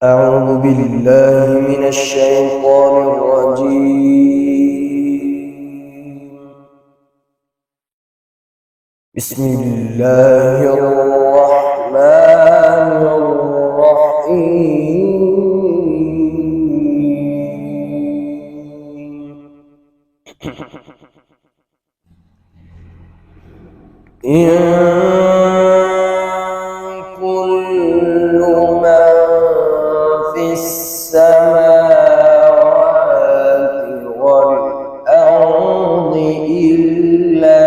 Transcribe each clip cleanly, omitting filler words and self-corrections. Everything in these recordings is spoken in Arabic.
أعوذ بالله من الشيطان الرجيم. بسم الله الرحمن الرحيم. إن كل من في السماوات والأرض إلا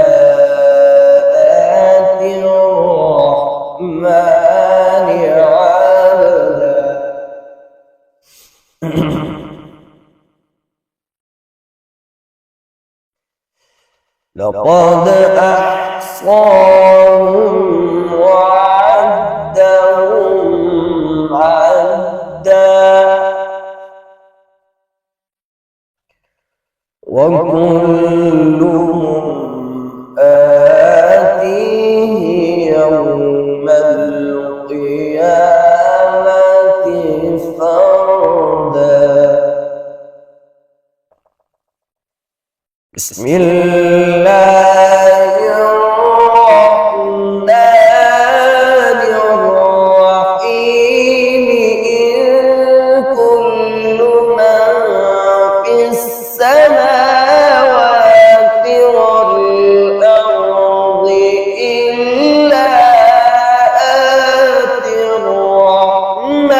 آتي الرحمن عبدا. لقد أحصاهم وعدهم عدا وكلهم آتيه يوم القيامة فردا. بسم الله الرحمن الرحيم. إن كل من في السماوات والأرض إلا آتي الرحمن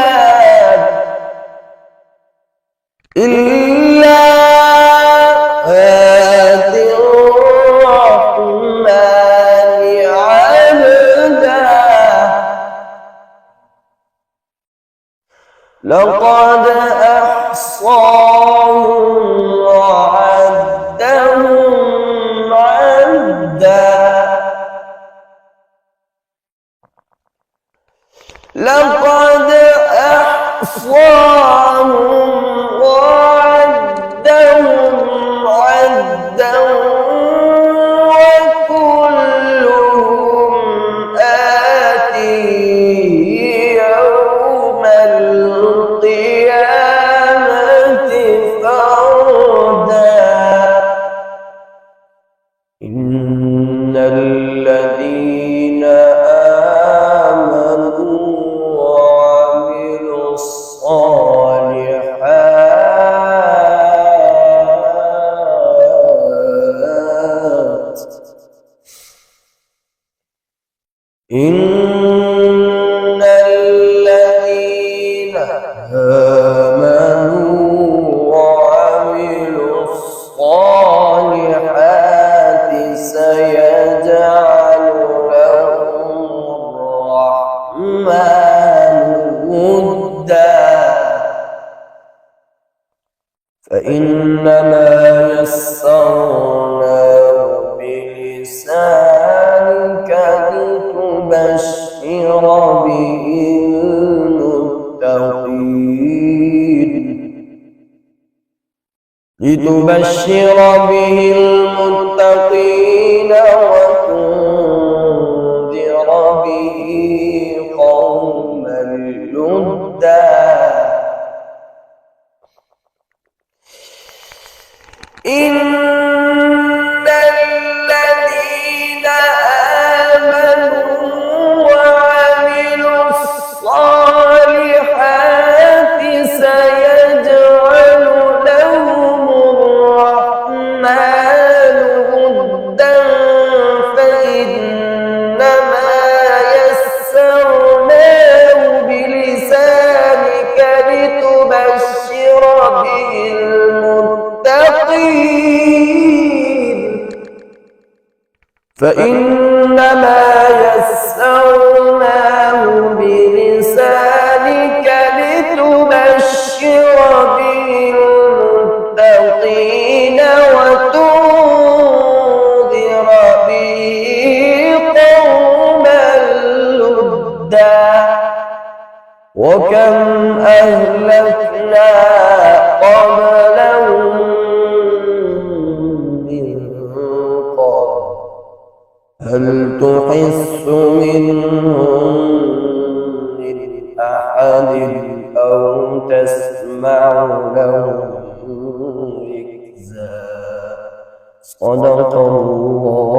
لقد أحصاهم وعدهم عدا. لقد أحصاهم وعدهم عدا وكلهم آتيه يوم القيامة فردا. إن الذين آمنوا وعملوا الصالحات إن الذين آمنوا وعملوا الصالحات سيجعل لهم الرحمن ودا. فإنما يسرناه بلسانك لتبشر به المتقين وتنذر به قوما لدا. إن الذين آمنوا وعملوا الصالحات سيجعل لهم الرحمن ودا. فإنما يسرناه بلسانك لتبشر به فإنما يسرناه بلسانك لتبشر به المتقين وتنذر به قوما لدا. وكم أهلكنا قبلهم من قرن هل تحس منهم من أحد أو تسمع لهم ركزا. صدق الله.